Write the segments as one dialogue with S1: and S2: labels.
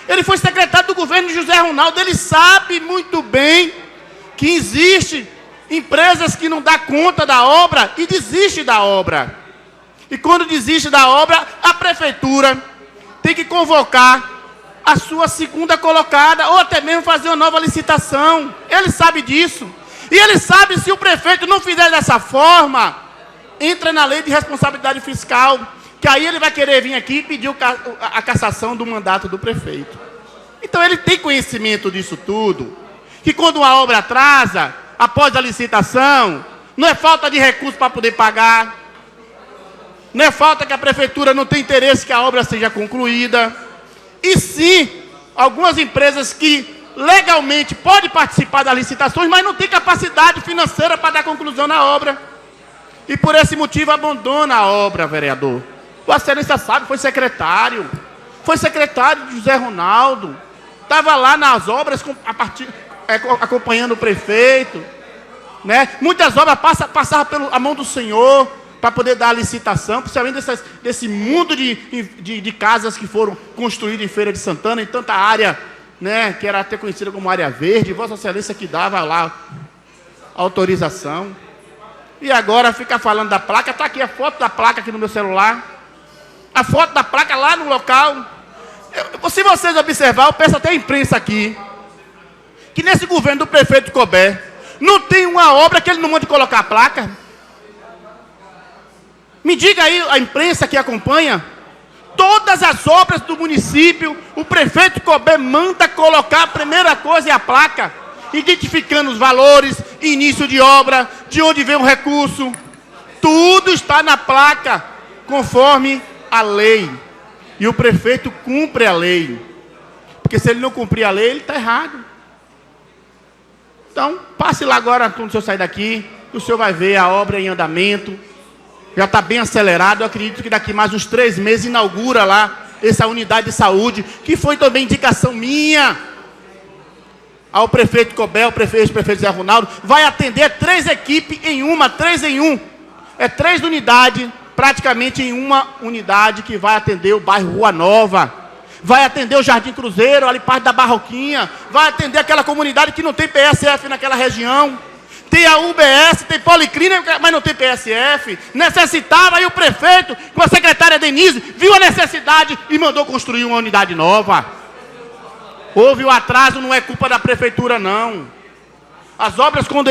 S1: Ele foi secretário do governo de José Ronaldo. Ele sabe muito bem que existe empresas que não dão conta da obra e desistem da obra. E quando desiste da obra, a prefeitura tem que convocar a sua segunda colocada, ou até mesmo fazer uma nova licitação. Ele sabe disso. E ele sabe, se o prefeito não fizer dessa forma, entra na lei de responsabilidade fiscal, que aí ele vai querer vir aqui e pedir a cassação do mandato do prefeito. Então ele tem conhecimento disso tudo, que quando uma obra atrasa, após a licitação, não é falta de recurso para poder pagar, não é falta que a prefeitura não tem interesse que a obra seja concluída, e sim, algumas empresas que legalmente podem participar das licitações, mas não tem capacidade financeira para dar conclusão na obra. E por esse motivo abandona a obra, vereador. Vossa Excelência sabe, foi secretário de José Ronaldo, estava lá nas obras acompanhando o prefeito, né? Muitas obras passavam pela mão do senhor para poder dar a licitação, principalmente desse mundo de casas que foram construídas em Feira de Santana, em tanta área, né, que era até conhecida como área verde. Vossa Excelência que dava lá a autorização. E agora fica falando da placa. Está aqui a foto da placa aqui no meu celular. A foto da placa lá no local. Se vocês observarem, eu peço até a imprensa aqui, que nesse governo do prefeito Couber, não tem uma obra que ele não mande colocar a placa. Me diga aí, a imprensa que acompanha, todas as obras do município, o prefeito Couber manda colocar, a primeira coisa é a placa, identificando os valores, início de obra, de onde vem o recurso. Tudo está na placa, conforme a lei. E o prefeito cumpre a lei. Porque se ele não cumprir a lei, ele está errado. Então, passe lá agora, quando o senhor sair daqui, o senhor vai ver a obra em andamento. Já está bem acelerado. Eu acredito que daqui mais uns 3 meses inaugura lá essa unidade de saúde, que foi também indicação minha ao prefeito Couber, ao prefeito Zé Ronaldo. Vai atender 3 equipes em uma, 3 em 1. É 3 unidades, praticamente em uma unidade, que vai atender o bairro Rua Nova. Vai atender o Jardim Cruzeiro, ali parte da Barroquinha. Vai atender aquela comunidade que não tem PSF naquela região. Tem a UBS, tem Policlínica, mas não tem PSF. Necessitava, e o prefeito, com a secretária Denise, viu a necessidade e mandou construir uma unidade nova. Houve o atraso, não é culpa da prefeitura, não. As obras, quando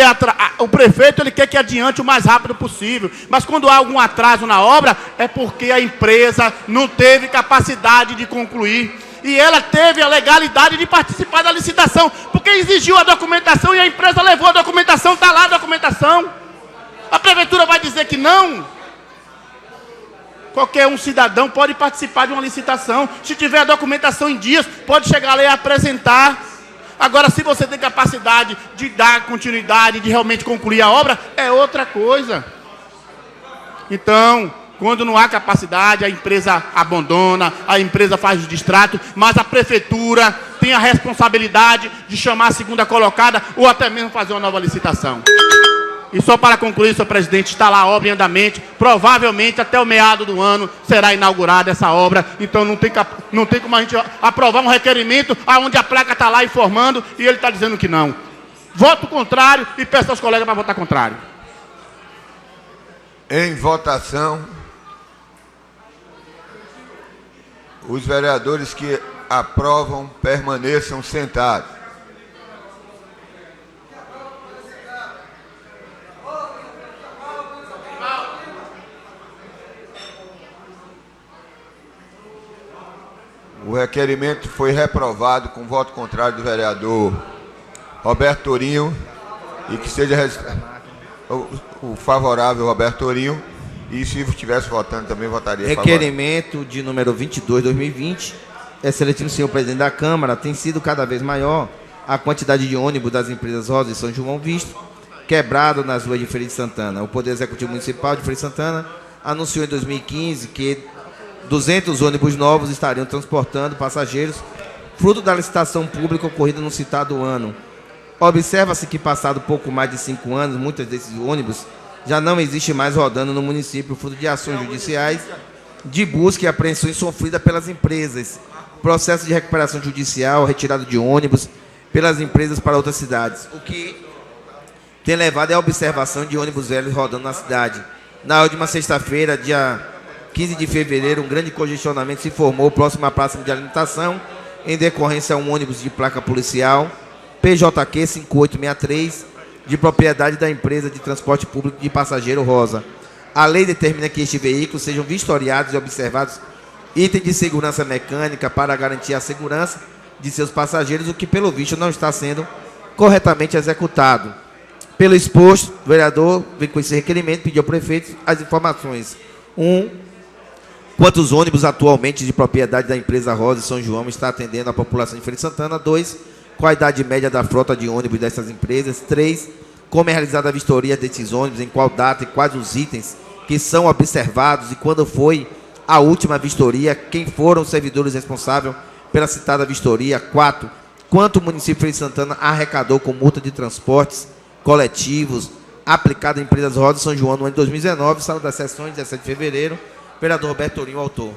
S1: o prefeito ele quer que adiante o mais rápido possível. Mas quando há algum atraso na obra, é porque a empresa não teve capacidade de concluir. E ela teve a legalidade de participar da licitação, porque exigiu a documentação e a empresa levou a documentação, está lá a documentação. A prefeitura vai dizer que não? Qualquer um cidadão pode participar de uma licitação. Se tiver a documentação em dias, pode chegar lá e apresentar. Agora, se você tem capacidade de dar continuidade, de realmente concluir a obra, é outra coisa. Então, quando não há capacidade, a empresa abandona, a empresa faz o distrato, mas a prefeitura tem a responsabilidade de chamar a segunda colocada ou até mesmo fazer uma nova licitação. E só para concluir, senhor presidente, está lá a obra em andamento. Provavelmente até o meado do ano será inaugurada essa obra. Então não tem como a gente aprovar um requerimento onde a placa está lá informando e ele está dizendo que não. Voto contrário e peço aos colegas para votar contrário.
S2: Em votação, os vereadores que aprovam permaneçam sentados. O requerimento foi reprovado com voto contrário do vereador Roberto Tourinho, e que seja o favorável Roberto Tourinho, e se estivesse votando também votaria favorável.
S3: Requerimento de número 22/2020. Excelentíssimo senhor presidente da Câmara, tem sido cada vez maior a quantidade de ônibus das empresas Rosa e São João Visto quebrado nas ruas de Feira de Santana. O Poder Executivo Municipal de Feira de Santana anunciou em 2015 que 200 ônibus novos estariam transportando passageiros, fruto da licitação pública ocorrida no citado ano. Observa-se que, passado pouco mais de 5 anos, muitos desses ônibus já não existem mais rodando no município, fruto de ações judiciais de busca e apreensões sofridas pelas empresas. processo de recuperação judicial, retirada de ônibus pelas empresas para outras cidades, o que tem levado à observação de ônibus velhos rodando na cidade. Na última sexta-feira, dia 15 de fevereiro, um grande congestionamento se formou próximo à praça de alimentação, em decorrência a um ônibus de placa policial, PJQ 5863, de propriedade da empresa de transporte público de passageiro Rosa. A lei determina que estes veículos sejam vistoriados e observados itens de segurança mecânica para garantir a segurança de seus passageiros, o que, pelo visto, não está sendo corretamente executado. Pelo exposto, o vereador vem com esse requerimento, pediu ao prefeito as informações. 1. Quantos ônibus atualmente de propriedade da empresa Rosa e São João está atendendo a população de Feira de Santana? 2. Qual a idade média da frota de ônibus dessas empresas? 3. Como é realizada a vistoria desses ônibus, em qual data e quais os itens que são observados e quando foi a última vistoria, quem foram os servidores responsáveis pela citada vistoria? 4. Quanto o município de Feira de Santana arrecadou com multa de transportes coletivos aplicada a empresas Rosa e São João no ano de 2019, sala das sessões, 17 de fevereiro, vereador Roberto Tourinho, autor.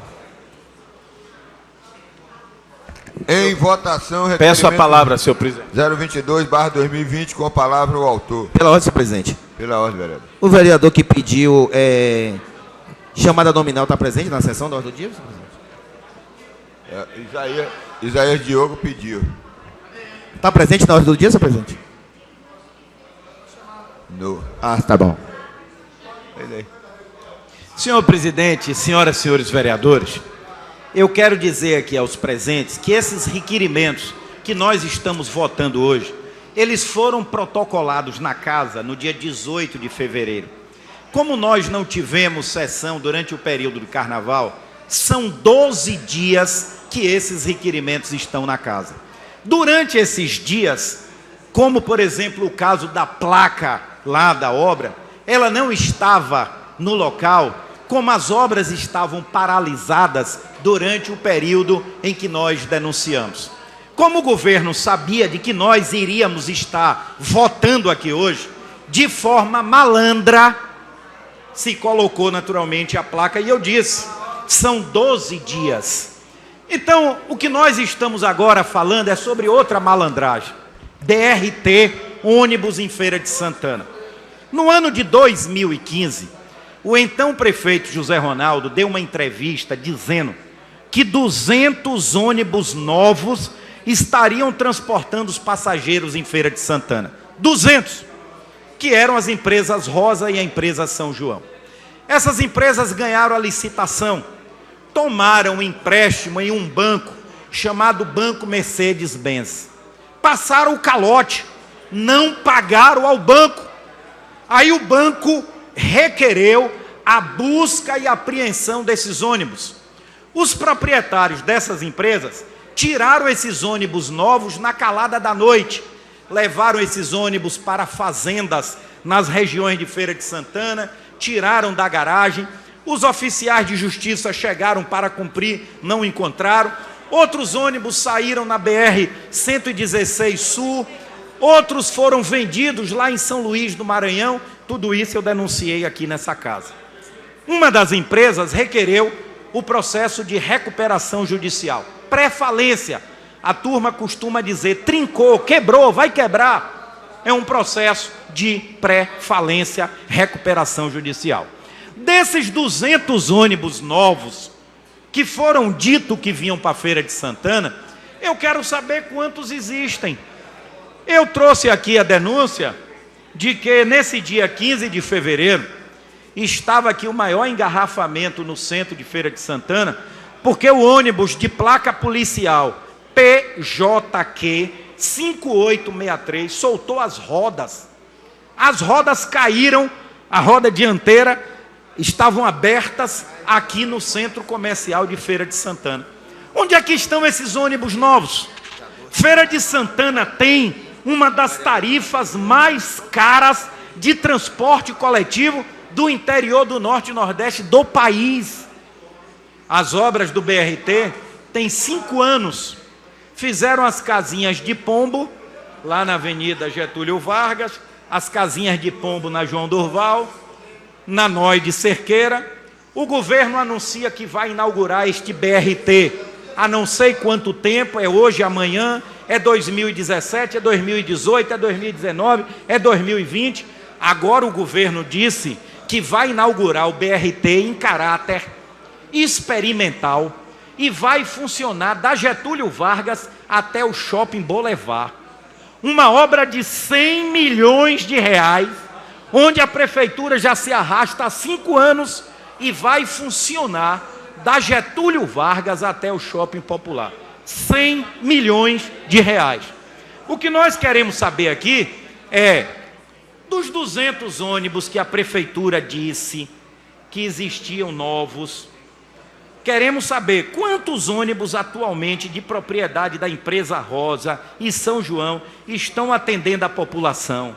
S2: Em votação,
S4: Peço a palavra, senhor presidente.
S2: 022/2020, com a palavra o autor.
S3: Pela ordem, senhor presidente.
S2: Pela ordem, vereador.
S3: O vereador que pediu chamada nominal está presente na sessão da ordem do dia, senhor presidente?
S2: Isaías Diogo pediu.
S3: Está presente na ordem do dia, senhor presidente?
S2: No.
S3: Ah, tá bom.
S4: Senhor presidente, senhoras e senhores vereadores, eu quero dizer aqui aos presentes que esses requerimentos que nós estamos votando hoje, eles foram protocolados na casa no dia 18 de fevereiro. Como nós não tivemos sessão durante o período do carnaval, são 12 dias que esses requerimentos estão na casa. Durante esses dias, como por exemplo o caso da placa lá da obra, ela não estava no local, como as obras estavam paralisadas durante o período em que nós denunciamos. Como o governo sabia de que nós iríamos estar votando aqui hoje, de forma malandra, se colocou naturalmente a placa e eu disse, são 12 dias. Então, o que nós estamos agora falando é sobre outra malandragem. BRT, ônibus em Feira de Santana. No ano de 2015, o então prefeito José Ronaldo deu uma entrevista dizendo que 200 ônibus novos estariam transportando os passageiros em Feira de Santana. 200, que eram as empresas Rosa e a empresa São João. Essas empresas ganharam a licitação, tomaram um empréstimo em um banco chamado Banco Mercedes-Benz. Passaram o calote, não pagaram ao banco. Aí o banco requereu a busca e apreensão desses ônibus. Os proprietários dessas empresas tiraram esses ônibus novos na calada da noite, levaram esses ônibus para fazendas nas regiões de Feira de Santana, tiraram da garagem, os oficiais de justiça chegaram para cumprir, não encontraram, outros ônibus saíram na BR-116 Sul, outros foram vendidos lá em São Luís do Maranhão. Tudo isso eu denunciei aqui nessa casa. Uma das empresas requereu o processo de recuperação judicial, pré-falência. A turma costuma dizer, trincou, quebrou, vai quebrar. É um processo de pré-falência, recuperação judicial. Desses 200 ônibus novos, que foram dito que vinham para a Feira de Santana, eu quero saber quantos existem. Eu trouxe aqui a denúncia de que nesse dia 15 de fevereiro, estava aqui o maior engarrafamento no centro de Feira de Santana, porque o ônibus de placa policial PJQ 5863 soltou as rodas. As rodas caíram, a roda dianteira estavam abertas aqui no centro comercial de Feira de Santana. Onde é que estão esses ônibus novos? Feira de Santana tem uma das tarifas mais caras de transporte coletivo do interior do Norte e Nordeste do país. As obras do BRT têm 5 anos. Fizeram as casinhas de pombo, lá na Avenida Getúlio Vargas, as casinhas de pombo na João Durval, na Noide Cerqueira. O governo anuncia que vai inaugurar este BRT há não sei quanto tempo, é hoje, amanhã, é 2017, é 2018, é 2019, é 2020. Agora o governo disse que vai inaugurar o BRT em caráter experimental e vai funcionar da Getúlio Vargas até o Shopping Boulevard. Uma obra de 100 milhões de reais, onde a prefeitura já se arrasta há 5 anos e vai funcionar da Getúlio Vargas até o Shopping Popular. 100 milhões de reais. O que nós queremos saber aqui é, dos 200 ônibus que a prefeitura disse que existiam novos, queremos saber quantos ônibus atualmente de propriedade da empresa Rosa e São João estão atendendo a população.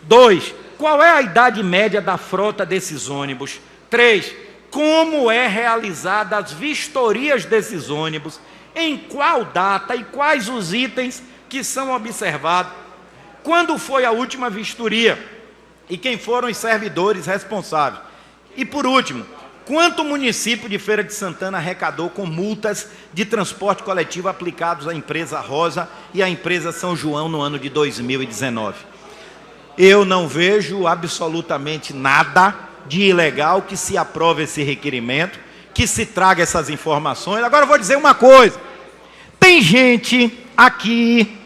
S4: 2, qual é a idade média da frota desses ônibus? 3, como é realizada as vistorias desses ônibus? Em qual data e quais os itens que são observados? Quando foi a última vistoria? E quem foram os servidores responsáveis? E por último, quanto o município de Feira de Santana arrecadou com multas de transporte coletivo aplicados à empresa Rosa e à empresa São João no ano de 2019? Eu não vejo absolutamente nada de ilegal que se aprove esse requerimento, que se traga essas informações. Agora eu vou dizer uma coisa: tem gente aqui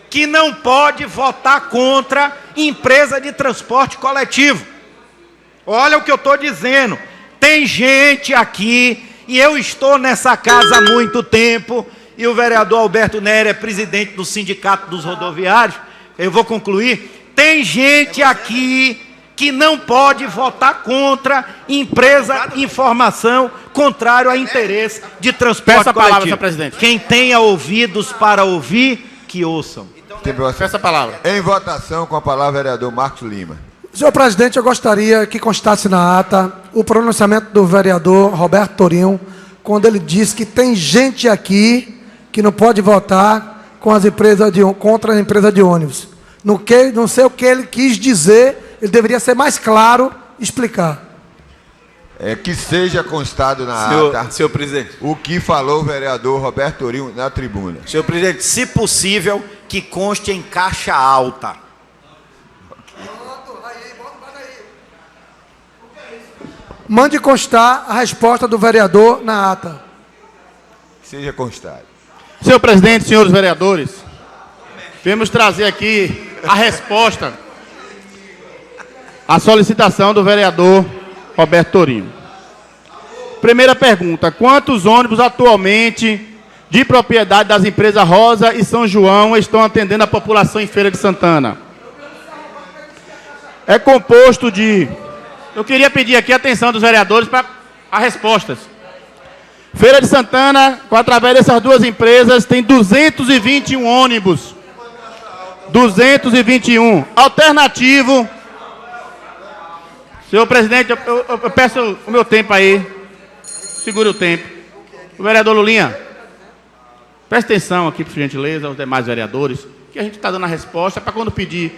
S4: que não pode votar contra empresa de transporte coletivo. Olha o que eu estou dizendo. Tem gente aqui, e eu estou nessa casa há muito tempo, e o vereador Alberto Nery é presidente do Sindicato dos Rodoviários, eu vou concluir. Tem gente aqui que não pode votar contra empresa de informação contrário a interesse de transporte
S1: Peço a
S4: coletivo.
S1: palavra, senhor presidente.
S4: Quem tenha ouvidos para ouvir, que ouçam.
S1: Peço a palavra.
S2: Em votação, com a palavra, vereador Marcos Lima.
S5: Senhor presidente, eu gostaria que constasse na ata o pronunciamento do vereador Roberto Torinho, quando ele disse que tem gente aqui que não pode votar com as empresas contra a empresa de ônibus. Não sei o que ele quis dizer, ele deveria ser mais claro e explicar.
S2: Que seja constado na ata
S4: Senhor presidente.
S2: o que falou o vereador Roberto Torinho na tribuna.
S4: Senhor presidente, se possível, que conste em caixa alta.
S5: Mande constar a resposta do vereador na ata.
S2: Seja constado.
S1: Senhor presidente, senhores vereadores, viemos trazer aqui a resposta à solicitação do vereador Roberto Torinho. Primeira pergunta: quantos ônibus atualmente de propriedade das empresas Rosa e São João estão atendendo a população em Feira de Santana? É composto de... Eu queria pedir aqui a atenção dos vereadores para as respostas. Feira de Santana, através dessas duas empresas, tem 221 ônibus. 221. Alternativo. Senhor presidente, eu peço o meu tempo aí. Segure o tempo. O vereador Lulinha, preste atenção aqui, por gentileza, aos demais vereadores, que a gente está dando a resposta para quando pedir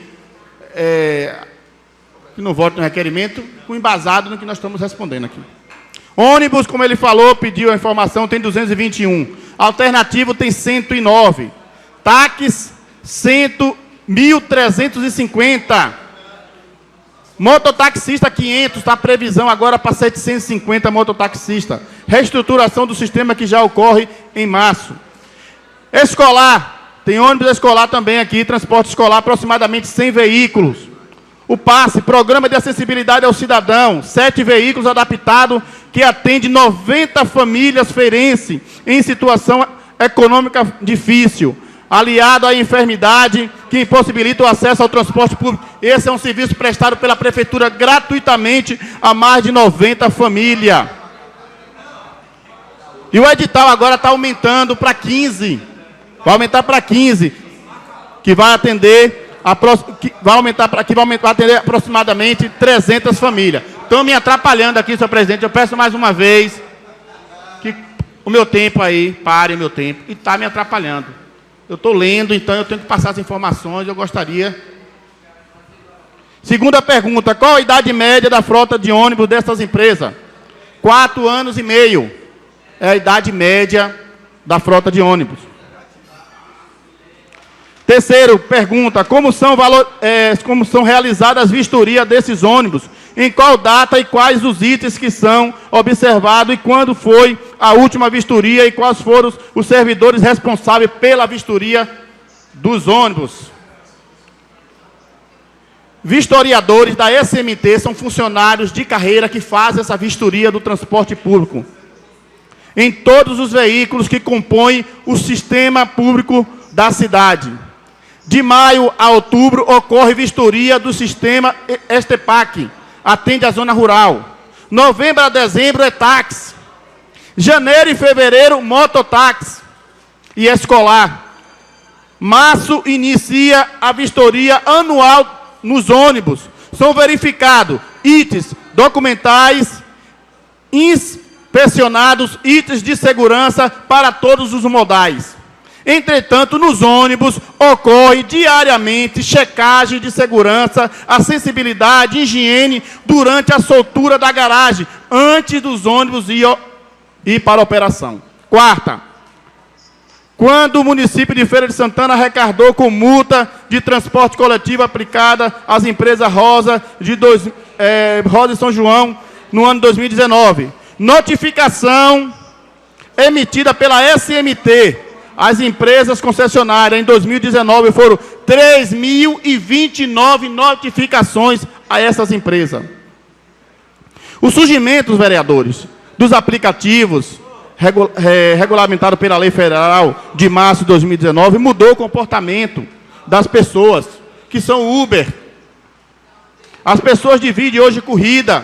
S1: que não vote no requerimento, com embasado no que nós estamos respondendo aqui. Ônibus, como ele falou, pediu a informação, tem 221. Alternativo tem 109. Táxis, 1.350. Mototaxista, 500. Está a previsão agora para 750 mototaxistas. Reestruturação do sistema que já ocorre em março. Escolar, tem ônibus escolar também aqui, transporte escolar, aproximadamente 100 veículos. O passe, programa de acessibilidade ao cidadão, 7 veículos adaptados que atende 90 famílias feirenses em situação econômica difícil, aliado à enfermidade que impossibilita o acesso ao transporte público. Esse é um serviço prestado pela prefeitura gratuitamente a mais de 90 famílias. E o edital agora está aumentando para 15. Vai aumentar para 15, que vai atender... vai atender aproximadamente 300 famílias. Estão me atrapalhando aqui, senhor presidente. Eu peço mais uma vez que o meu tempo aí, pare o meu tempo. E está me atrapalhando. Eu estou lendo, então eu tenho que passar as informações. Eu gostaria. Segunda pergunta: qual a idade média da frota de ônibus dessas empresas? 4 anos e meio. É a idade média da frota de ônibus. Terceiro, pergunta, como são realizadas as vistorias desses ônibus? Em qual data e quais os itens que são observados e quando foi a última vistoria e quais foram os servidores responsáveis pela vistoria dos ônibus? Vistoriadores da SMT são funcionários de carreira que fazem essa vistoria do transporte público em todos os veículos que compõem o sistema público da cidade. De maio a outubro ocorre vistoria do sistema Estepac, atende a zona rural. Novembro a dezembro é táxi. Janeiro e fevereiro, mototáxi e escolar. Março inicia a vistoria anual nos ônibus. São verificados itens documentais, inspecionados itens de segurança para todos os modais. Entretanto, nos ônibus ocorre diariamente checagem de segurança, acessibilidade e higiene durante a soltura da garagem, antes dos ônibus ir para a operação. Quarta, quando o município de Feira de Santana arrecadou com multa de transporte coletivo aplicada às empresas Rosa e São João no ano 2019. Notificação emitida pela SMT. As empresas concessionárias em 2019 foram 3.029 notificações a essas empresas. O surgimento, vereadores, dos aplicativos regulamentado pela Lei Federal de março de 2019 mudou o comportamento das pessoas, que são Uber. As pessoas dividem hoje corrida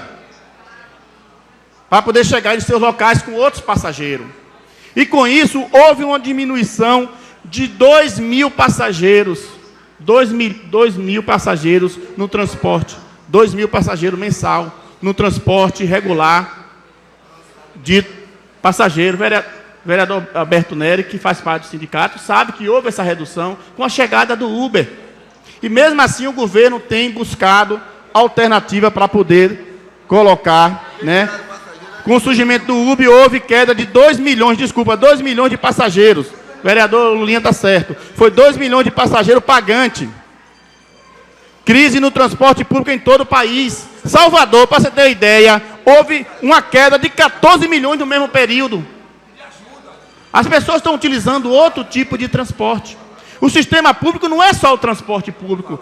S1: para poder chegar em seus locais com outros passageiros. E com isso, houve uma diminuição de 2.000 passageiros. 2.000 passageiros no transporte. 2.000 passageiros mensal no transporte regular de passageiro. Vereador Alberto Neri, que faz parte do sindicato, sabe que houve essa redução com a chegada do Uber. E mesmo assim, o governo tem buscado alternativa para poder colocar, né? Com o surgimento do Uber, houve queda de 2 milhões de passageiros. O vereador Lulinha está certo. Foi 2 milhões de passageiros pagantes. Crise no transporte público em todo o país. Salvador, para você ter ideia, houve uma queda de 14 milhões no mesmo período. As pessoas estão utilizando outro tipo de transporte. O sistema público não é só o transporte público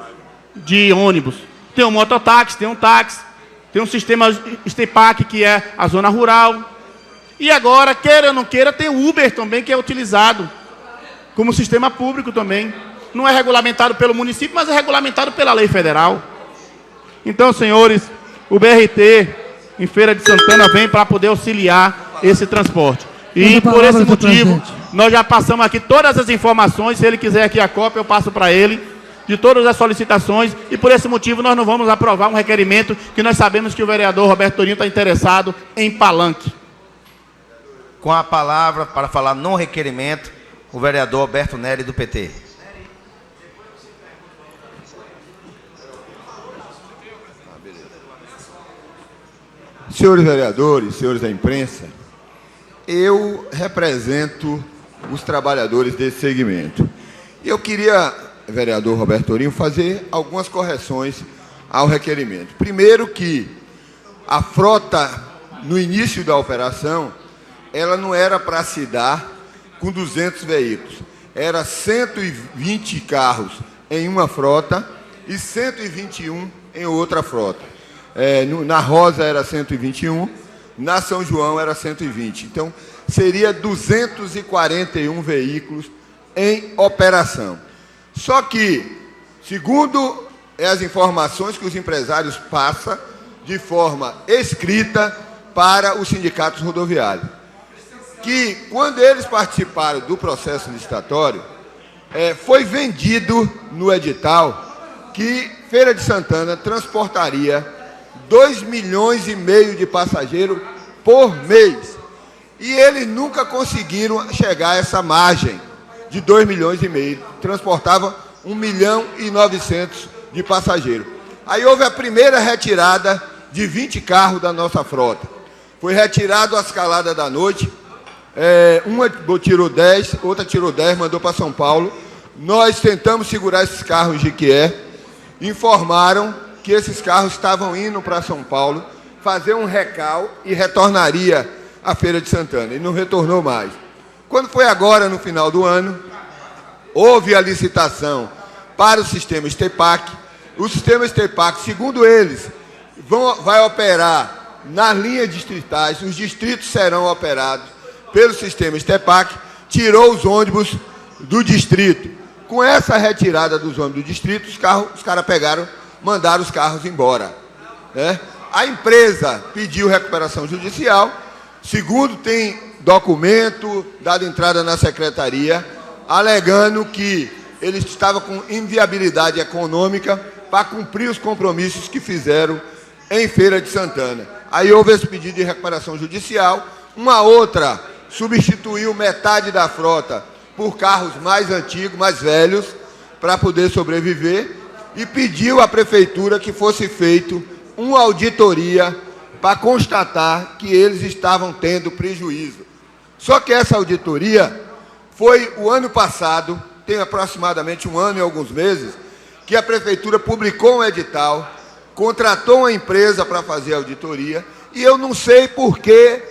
S1: de ônibus. Tem um mototáxi, tem um táxi. Tem um sistema Estepac, que é a zona rural. E agora, queira ou não queira, tem o Uber também, que é utilizado como sistema público também. Não é regulamentado pelo município, mas é regulamentado pela lei federal. Então, senhores, o BRT em Feira de Santana vem para poder auxiliar esse transporte. E por esse motivo, nós já passamos aqui todas as informações. Se ele quiser aqui a cópia, eu passo para ele, de todas as solicitações, e por esse motivo nós não vamos aprovar um requerimento que nós sabemos que o vereador Roberto Torinho está interessado em palanque.
S3: Com a palavra para falar no requerimento, o vereador Alberto Neri, do PT.
S2: Senhores vereadores, senhores da imprensa, eu represento os trabalhadores desse segmento. Eu queria, vereador Roberto Torinho, fazer algumas correções ao requerimento. Primeiro que a frota, no início da operação, ela não era para se dar com 200 veículos. Era 120 carros em uma frota e 121 em outra frota. Na Rosa era 121, na São João era 120. Então, seria 241 veículos em operação. Só que, segundo as informações que os empresários passam de forma escrita para os sindicatos rodoviários, que quando eles participaram do processo licitatório, foi vendido no edital que Feira de Santana transportaria 2,5 milhões de passageiros por mês. E eles nunca conseguiram chegar a essa margem de 2,5 milhões. Transportava 1,9 milhões de passageiros. Aí houve a primeira retirada de 20 carros da nossa frota. Foi retirado às caladas da noite Uma tirou 10, outra tirou 10, mandou para São Paulo. Nós tentamos segurar esses carros de Jequié. Informaram que esses carros estavam indo para São Paulo fazer um recal e retornaria à Feira de Santana. E não retornou mais. Quando foi agora, no final do ano, houve a licitação para o sistema Estepac. O sistema Estepac, segundo eles, vai operar nas linhas distritais. Os distritos serão operados pelo sistema Estepac. Tirou os ônibus do distrito. Com essa retirada dos ônibus do distrito, os caras mandaram os carros embora, né? A empresa pediu recuperação judicial. Segundo tem documento dado entrada na secretaria, alegando que eles estavam com inviabilidade econômica para cumprir os compromissos que fizeram em Feira de Santana. Aí houve esse pedido de recuperação judicial. Uma outra substituiu metade da frota por carros mais antigos, mais velhos, para poder sobreviver, e pediu à prefeitura que fosse feita uma auditoria para constatar que eles estavam tendo prejuízo. Só que essa auditoria foi o ano passado, tem aproximadamente um ano e alguns meses, que a prefeitura publicou um edital, contratou uma empresa para fazer a auditoria, e eu não sei por que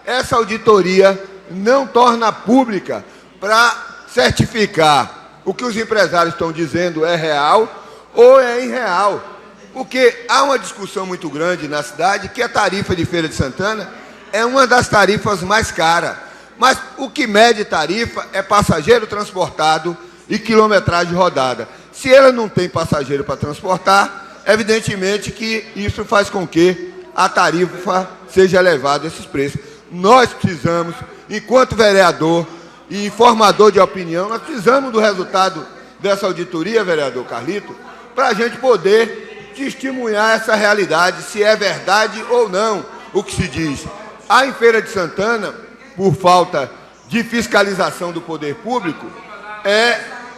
S2: essa auditoria não torna pública para certificar o que os empresários estão dizendo é real ou é irreal. Porque há uma discussão muito grande na cidade que a tarifa de Feira de Santana é uma das tarifas mais caras. Mas o que mede tarifa é passageiro transportado e quilometragem rodada. Se ela não tem passageiro para transportar, evidentemente que isso faz com que a tarifa seja elevada a esses preços. Nós precisamos, enquanto vereador e informador de opinião, nós precisamos do resultado dessa auditoria, vereador Carlito, para a gente poder testemunhar essa realidade, se é verdade ou não o que se diz. Há em Feira de Santana, por falta de fiscalização do poder público,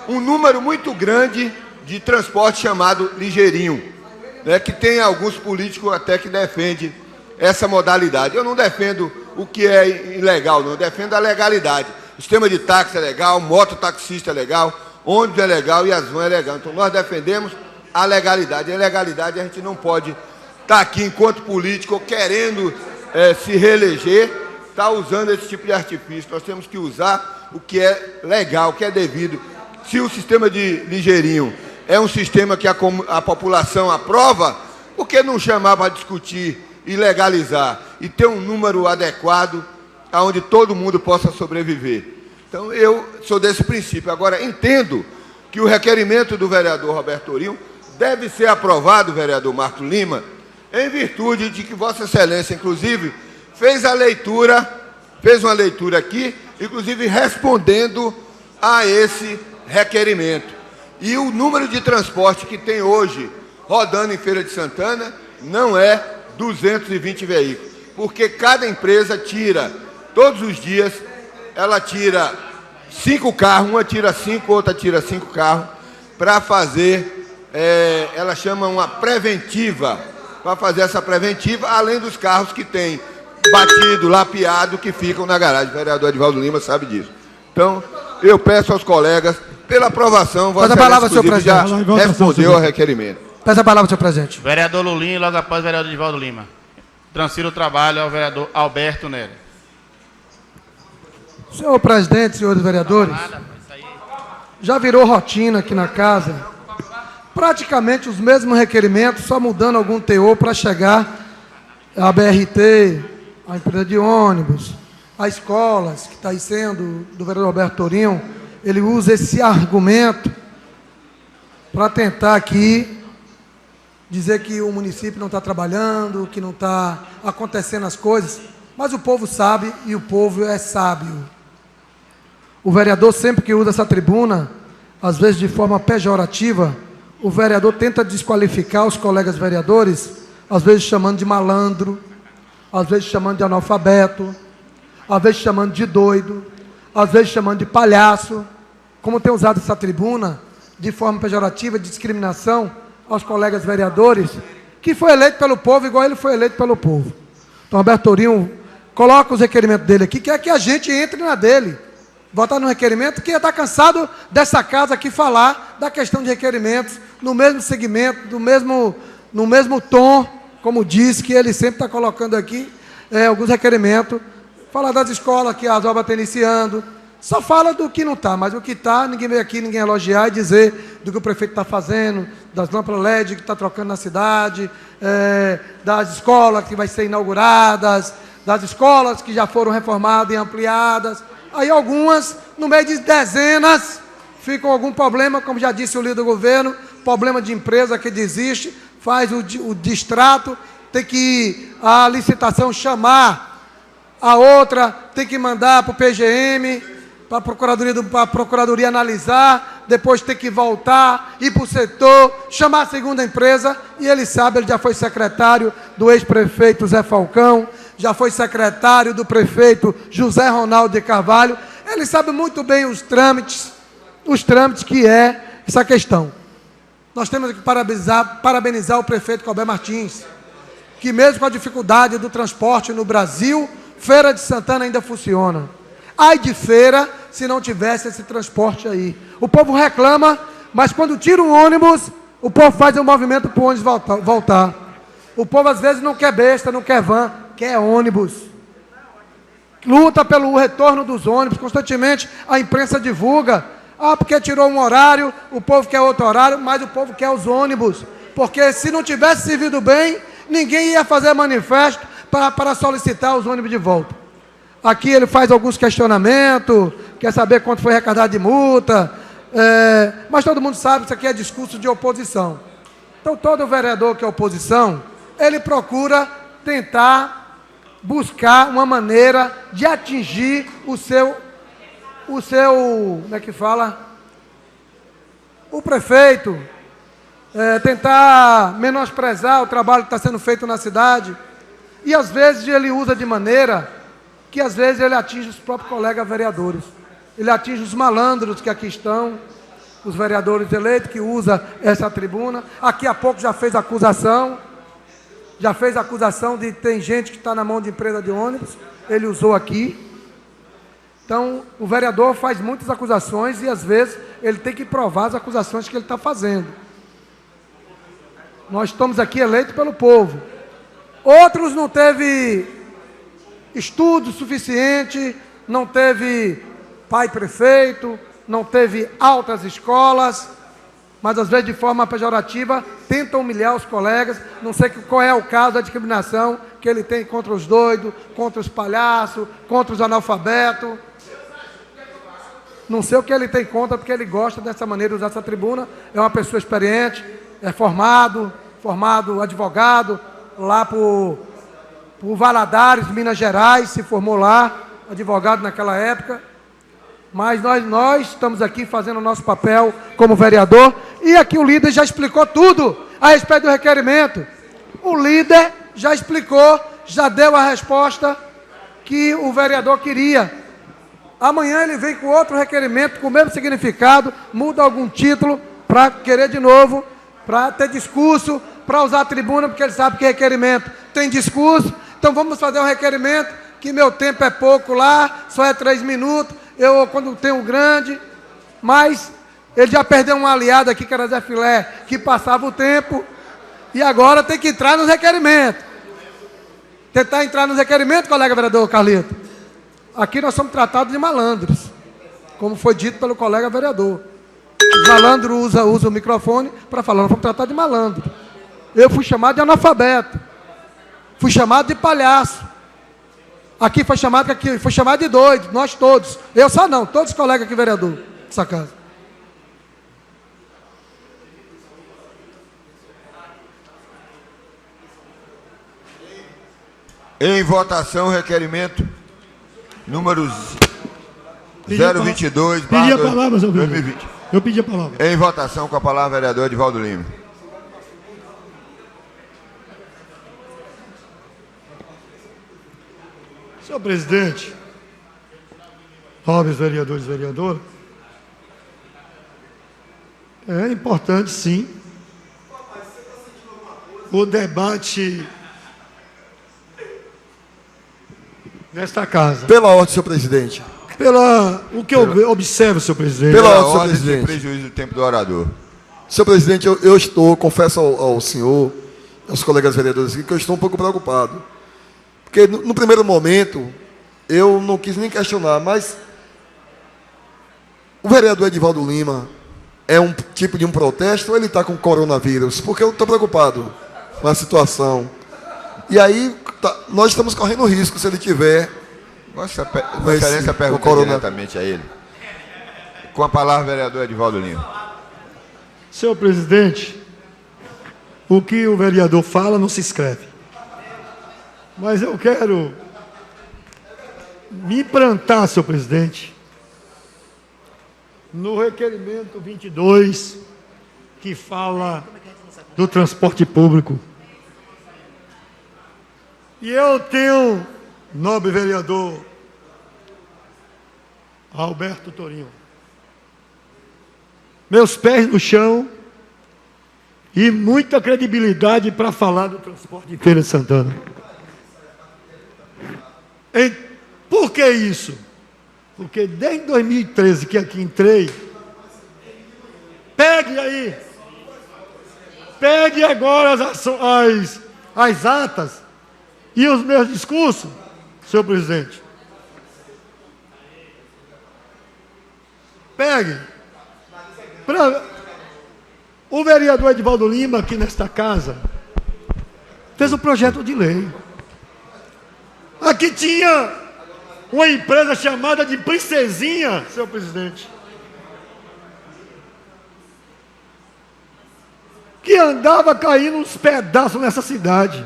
S2: um número muito grande de transporte chamado ligeirinho, né, que tem alguns políticos até que defendem essa modalidade. Eu não defendo o que é ilegal, não, eu defendo a legalidade. O sistema de táxi é legal, mototaxista é legal, ônibus é legal e as vans é legal. Então nós defendemos a legalidade. A legalidade a gente não pode estar aqui enquanto político querendo se reeleger, está usando esse tipo de artifício. Nós temos que usar o que é legal, o que é devido. Se o sistema de ligeirinho é um sistema que a população aprova, por que não chamar para discutir e legalizar e ter um número adequado aonde todo mundo possa sobreviver? Então eu sou desse princípio. Agora entendo que o requerimento do vereador Roberto Torinho deve ser aprovado, vereador Marco Lima, em virtude de que Vossa Excelência, inclusive, fez uma leitura aqui, inclusive respondendo a esse requerimento. E o número de transporte que tem hoje rodando em Feira de Santana não é 220 veículos, porque cada empresa tira, todos os dias, ela tira 5 carros, uma tira 5, outra tira 5 carros, para fazer, ela chama uma preventiva, para fazer essa preventiva, além dos carros que tem batido, lapeado, que ficam na garagem. O vereador Edivaldo Lima sabe disso. Então, eu peço aos colegas, pela aprovação, Vossa Excelência já respondeu ao requerimento.
S5: Peço a palavra, senhor presidente.
S1: Vereador Lulinho, logo após o vereador Edivaldo Lima. Transfiro o trabalho ao vereador Alberto Nery.
S5: Senhor presidente, senhores vereadores, já virou rotina aqui na casa, praticamente os mesmos requerimentos, só mudando algum teor para chegar à BRT, à empresa de ônibus, a escolas, que está aí sendo do vereador Roberto Torinho. Ele usa esse argumento para tentar aqui dizer que o município não está trabalhando, que não está acontecendo as coisas, mas o povo sabe e o povo é sábio. O vereador, sempre que usa essa tribuna, às vezes de forma pejorativa, o vereador tenta desqualificar os colegas vereadores, às vezes chamando de malandro, às vezes chamando de analfabeto, às vezes chamando de doido, às vezes chamando de palhaço, como tem usado essa tribuna de forma pejorativa, de discriminação aos colegas vereadores, que foi eleito pelo povo igual ele foi eleito pelo povo. Então, Roberto Torinho coloca os requerimentos dele aqui, quer que a gente entre na dele. Votar no requerimento, que está cansado dessa casa aqui falar da questão de requerimentos, no mesmo segmento, no mesmo tom, como disse, que ele sempre está colocando aqui, alguns requerimentos. Fala das escolas que as obras estão iniciando. Só fala do que não está, mas o que está, ninguém veio aqui, ninguém elogiar e dizer do que o prefeito está fazendo, das lâmpadas LED que está trocando na cidade, das escolas que vai ser inauguradas, das escolas que já foram reformadas e ampliadas. Aí algumas, no meio de dezenas, ficam com algum problema, como já disse o líder do governo, problema de empresa que desiste, faz o distrato, tem que a licitação chamar a outra, tem que mandar para o PGM, para a Procuradoria analisar, depois tem que voltar, ir para o setor, chamar a segunda empresa, e ele sabe, ele já foi secretário do ex-prefeito Zé Falcão, já foi secretário do prefeito José Ronaldo de Carvalho, ele sabe muito bem os trâmites que é essa questão. Nós temos que parabenizar o prefeito Colbert Martins, que mesmo com a dificuldade do transporte no Brasil, Feira de Santana ainda funciona. Ai de feira, se não tivesse esse transporte aí. O povo reclama, mas quando tira um ônibus, o povo faz um movimento para o ônibus voltar. O povo às vezes não quer besta, não quer van, quer ônibus. Luta pelo retorno dos ônibus, constantemente a imprensa divulga. Porque tirou um horário, o povo quer outro horário, mas o povo quer os ônibus. Porque se não tivesse servido bem, ninguém ia fazer manifesto para solicitar os ônibus de volta. Aqui ele faz alguns questionamentos, quer saber quanto foi arrecadado de multa, mas todo mundo sabe que isso aqui é discurso de oposição. Então todo vereador que é oposição, ele procura tentar buscar uma maneira de atingir o seu, como é que fala? O prefeito, tentar menosprezar o trabalho que está sendo feito na cidade, e às vezes ele usa de maneira que às vezes ele atinge os próprios colegas vereadores, ele atinge os malandros que aqui estão, os vereadores eleitos que usam essa tribuna. Aqui há pouco já fez acusação de tem gente que está na mão de empresa de ônibus, ele usou aqui. Então, o vereador faz muitas acusações e, às vezes, ele tem que provar as acusações que ele está fazendo. Nós estamos aqui eleitos pelo povo. Outros não teve estudo suficiente, não teve pai prefeito, não teve altas escolas, mas, às vezes, de forma pejorativa, tenta humilhar os colegas. Não sei qual é o caso da discriminação que ele tem contra os doidos, contra os palhaços, contra os analfabetos. Não sei o que ele tem contra, porque ele gosta dessa maneira de usar essa tribuna. É uma pessoa experiente, é formado advogado, lá por Valadares, Minas Gerais, se formou lá, advogado naquela época. Mas nós estamos aqui fazendo o nosso papel como vereador, e aqui o líder já explicou tudo a respeito do requerimento. O líder já explicou, já deu a resposta que o vereador queria. Amanhã ele vem com outro requerimento, com o mesmo significado, muda algum título para querer de novo, para ter discurso, para usar a tribuna, porque ele sabe que requerimento tem discurso. Então vamos fazer um requerimento, que meu tempo é pouco lá, só é 3 minutos, eu quando tenho grande, mas ele já perdeu um aliado aqui, que era Zé Filé, que passava o tempo, e agora tem que entrar nos requerimentos. Tentar entrar nos requerimentos, colega vereador Carlito. Aqui nós somos tratados de malandros, como foi dito pelo colega vereador. O malandro usa o microfone para falar, nós fomos tratados de malandro. Eu fui chamado de analfabeto, fui chamado de palhaço. Aqui foi chamado de doido, nós todos. Eu só não, todos os colegas aqui vereador dessa casa.
S2: Em votação, requerimento número 022,
S6: Pedi a palavra, senhor
S2: 2020.
S6: Eu pedi a palavra.
S2: Em votação, com a palavra, vereador Edivaldo Lima.
S6: Senhor presidente, nobres vereadores e vereadoras, é importante, sim, o debate nesta casa.
S7: Pela ordem, senhor presidente.
S6: O que eu observo, senhor presidente.
S7: Pela
S2: Pela
S7: ordem, senhor
S2: ordem de
S7: presidente.
S2: prejuízo do tempo do orador.
S7: Senhor presidente, eu estou, confesso ao senhor, aos colegas vereadores aqui, que eu estou um pouco preocupado. Porque no primeiro momento, eu não quis nem questionar, mas o vereador Edivaldo Lima é um tipo de um protesto ou ele está com coronavírus? Porque eu estou preocupado com a situação. E aí, nós estamos correndo risco se ele tiver.
S2: Vossa Excelência pergunta diretamente a ele. Com a palavra, vereador Edivaldo Lima.
S6: Senhor presidente, o que o vereador fala não se escreve. Mas eu quero me implantar, senhor presidente, no requerimento 22, que fala do transporte público. E eu tenho, nobre vereador Alberto Torinho, meus pés no chão e muita credibilidade para falar do transporte de Feira de Santana. Por que isso? Porque desde 2013 que aqui entrei, pegue agora as atas e os meus discursos, senhor presidente. Pegue. O vereador Edivaldo Lima, aqui nesta casa, fez um projeto de lei. Aqui tinha uma empresa chamada de Princesinha, senhor presidente, que andava caindo uns pedaços nessa cidade.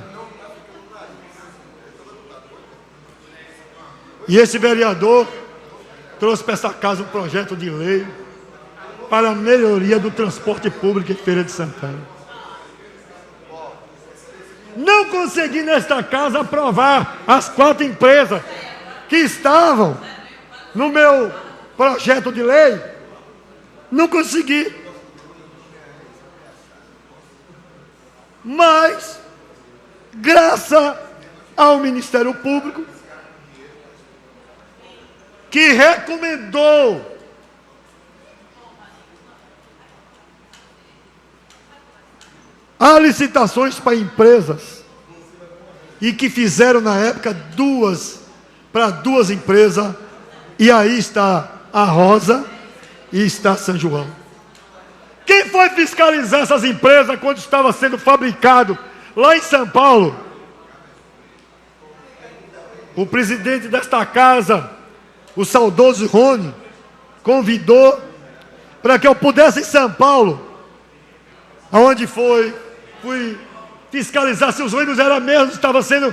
S6: E esse vereador trouxe para essa casa um projeto de lei para a melhoria do transporte público em Feira de Santana. Não consegui nesta casa aprovar as 4 empresas que estavam no meu projeto de lei. Não consegui. Mas, graças ao Ministério Público, que recomendou as licitações para empresas e que fizeram na época para duas empresas, e aí está a Rosa e está São João. Quem foi fiscalizar essas empresas quando estava sendo fabricado lá em São Paulo? O presidente desta casa, o saudoso Rony, convidou para que eu pudesse em São Paulo, aonde fui fiscalizar se os ônibus eram mesmo, estava sendo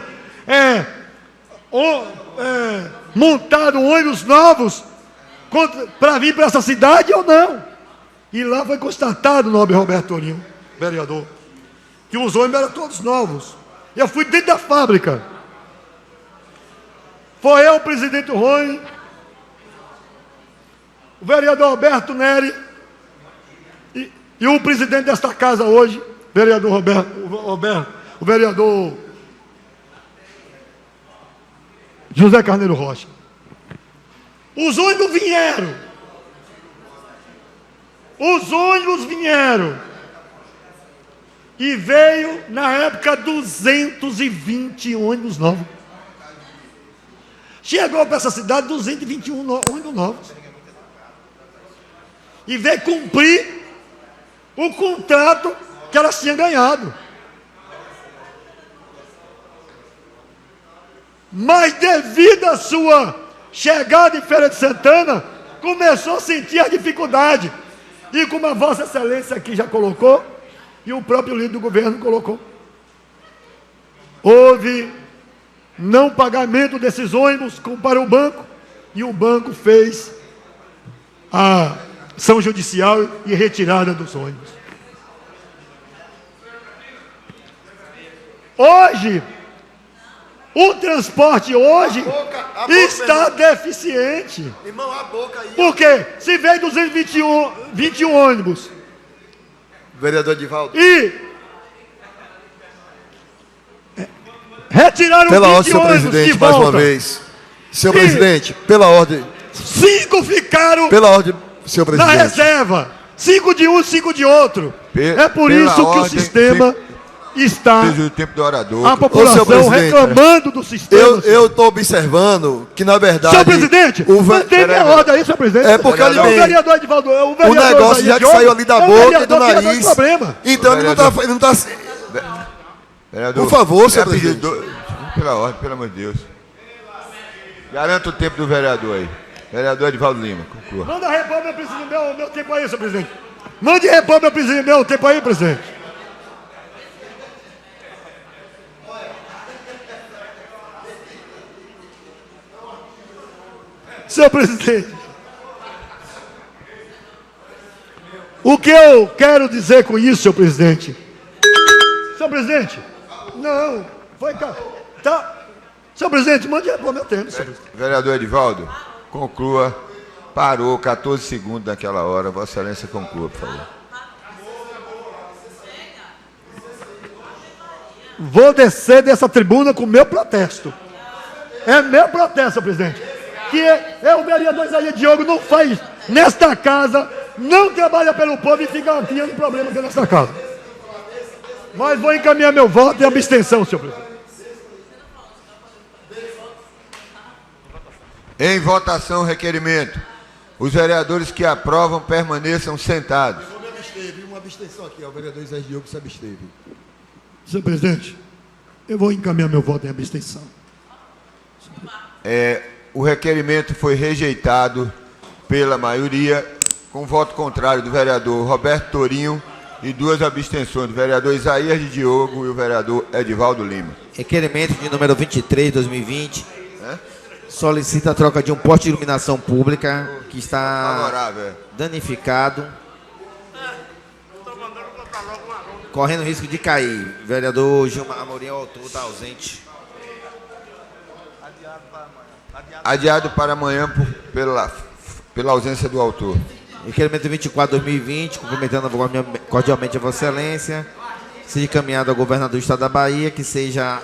S6: montado ônibus novos para vir para essa cidade ou não. E lá foi constatado, nobre Roberto Torinho, vereador, que os ônibus eram todos novos. Eu fui dentro da fábrica. Foi eu, o presidente Rony, o vereador Alberto Neri e o presidente desta casa hoje, vereador o vereador José Carneiro Rocha. Os ônibus vieram. E veio, na época, 220 ônibus novos. Chegou para essa cidade 221 ônibus novos. E veio cumprir o contrato que elas tinham ganhado. Mas devido à sua chegada em Feira de Santana, começou a sentir a dificuldade. E como a Vossa Excelência aqui já colocou, e o próprio líder do governo colocou, houve não pagamento desses ônibus para o banco, e o banco fez a ação judicial e retirada dos ônibus. Hoje, o transporte está deficiente.
S7: Irmão, a boca aí.
S6: Porque se veio 221 ônibus.
S7: Vereador Edivaldo.
S6: E retiraram
S7: Pela
S6: 20
S7: ordem, senhor
S6: ônibus de
S7: presidente, mais
S6: volta.
S7: uma vez. Senhor presidente, pela ordem.
S6: 5 ficaram
S7: Pela ordem, senhor
S6: na
S7: presidente.
S6: reserva. 5 de um, 5 de outro. É por
S2: Pela
S6: isso que o
S2: ordem,
S6: sistema está...
S2: Desde o tempo do orador.
S6: A população
S7: presidente,
S6: reclamando do sistema.
S7: Eu estou observando que, na verdade...
S6: Senhor presidente, mantenha a ordem aí, senhor presidente.
S7: É porque ele
S6: o
S7: tem-
S6: vereador Edivaldo, o
S7: O
S6: vereador
S7: negócio
S6: Isaías
S7: já que
S6: Diogo
S7: saiu ali da
S6: é o
S7: boca e do
S6: vereador que resolve
S7: nariz.
S6: problema.
S7: Então ele não está...
S2: Vereador,
S7: Por favor, senhor
S2: é pedido
S7: presidente.
S2: pela ordem, pelo amor de Deus. Garanta o tempo do vereador aí. Vereador Edivaldo Lima, conclua.
S6: Manda repor meu presidente, meu tempo aí, senhor presidente. Mande repor meu presidente, meu tempo aí, presidente. Senhor presidente, o que eu quero dizer com isso, senhor presidente? Senhor presidente, não, foi cá. Tá. Senhor presidente, mande repor meu tempo, senhor presidente.
S2: Vereador Edivaldo, conclua. Parou 14 segundos naquela hora. Vossa Excelência conclua, por favor.
S6: Vou descer dessa tribuna com meu protesto. É meu protesto, senhor presidente. Que o vereador Isaías Diogo não faz nesta casa, não trabalha pelo povo e fica criando problema aqui nesta casa. Mas vou encaminhar meu voto em abstenção, senhor presidente.
S2: Em votação, requerimento. Os vereadores que aprovam permaneçam sentados.
S7: Eu me absteve, uma abstenção aqui, o vereador Isaías Diogo se absteve.
S6: Senhor presidente, eu vou encaminhar meu voto em abstenção.
S2: O requerimento foi rejeitado pela maioria, com voto contrário do vereador Roberto Torinho e 2 abstenções, do vereador Isaías de Diogo e o vereador Edivaldo Lima.
S3: Requerimento de número 23, 2020. Solicita a troca de um poste de iluminação pública que está
S2: Favorável.
S3: danificado, correndo risco de cair. Vereador Gilmar Amorim, o autor, está ausente.
S2: Adiado para amanhã pela ausência do autor.
S3: Requerimento 24, 2020, cumprimentando cordialmente a Vossa Excelência, seja encaminhado ao governador do Estado da Bahia, que seja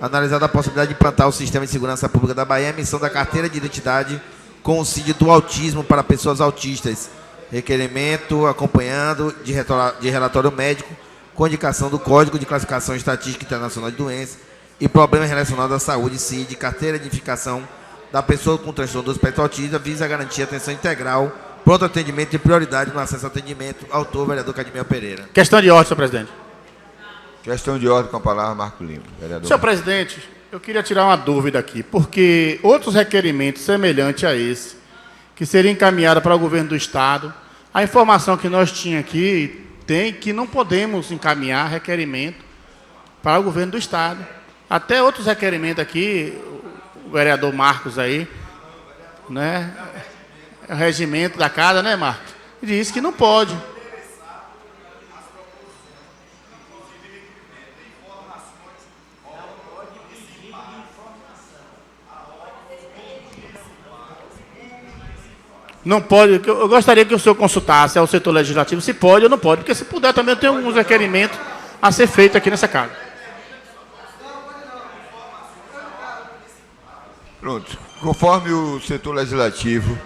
S3: analisada a possibilidade de implantar o Sistema de Segurança Pública da Bahia, a emissão da carteira de identidade com o CID do autismo para pessoas autistas. Requerimento acompanhando de relatório médico com indicação do Código de Classificação Estatística Internacional de Doenças e problemas relacionados à saúde, CID, carteira de identificação da pessoa com transtorno do espectro autista, visa garantir atenção integral, pronto atendimento e prioridade no acesso ao atendimento. Autor, vereador Cadmiel Pereira.
S1: Questão de ordem, senhor presidente.
S2: Questão de ordem com a palavra, Marco Lima. Vereador.
S1: Senhor presidente, eu queria tirar uma dúvida aqui, porque outros requerimentos semelhantes a esse, que seria encaminhado para o governo do Estado, a informação que nós tínhamos aqui tem que não podemos encaminhar requerimento para o governo do Estado. Até outros requerimentos aqui, o vereador Marcos aí, né? É o regimento da casa, né, Marcos? Diz que não pode. Não pode, eu gostaria que o senhor consultasse ao setor legislativo se pode ou não pode, porque se puder também eu tenho alguns requerimentos a ser feito aqui nessa casa.
S2: Pronto. Conforme o setor legislativo,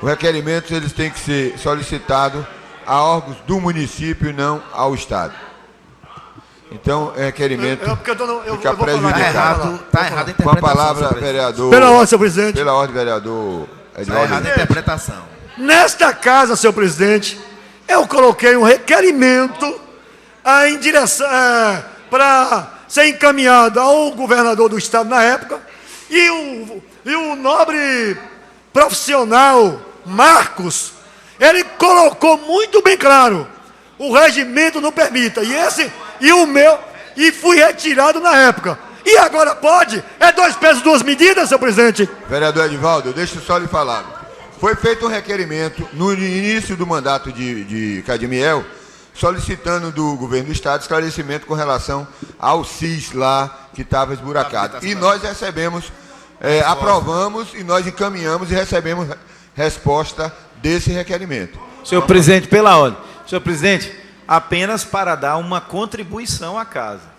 S2: os requerimentos eles têm que ser solicitados a órgãos do município e não ao Estado. Então, é requerimento fica prejudicado.
S3: Está errado a
S2: Com a
S3: interpretação,
S2: palavra,
S3: senhor presidente.
S2: vereador...
S6: Pela ordem, senhor presidente.
S2: Pela ordem, vereador
S3: Está
S2: Edivaldo
S3: errada a
S2: Lima.
S3: interpretação.
S6: Nesta casa, senhor presidente, eu coloquei um requerimento em direção para ser encaminhado ao governador do estado na época e o nobre profissional Marcos, ele colocou muito bem claro, o regimento não permita, e fui retirado na época. E agora pode? É 2 pesos, 2 medidas, senhor presidente?
S2: Vereador Edivaldo, deixa eu só lhe falar. Foi feito um requerimento no início do mandato de Cadmiel, solicitando do governo do Estado esclarecimento com relação ao CIS lá que estava esburacado. E nós recebemos, aprovamos e nós encaminhamos e recebemos resposta desse requerimento.
S4: Senhor presidente, pela ordem. Senhor presidente, apenas para dar uma contribuição à casa.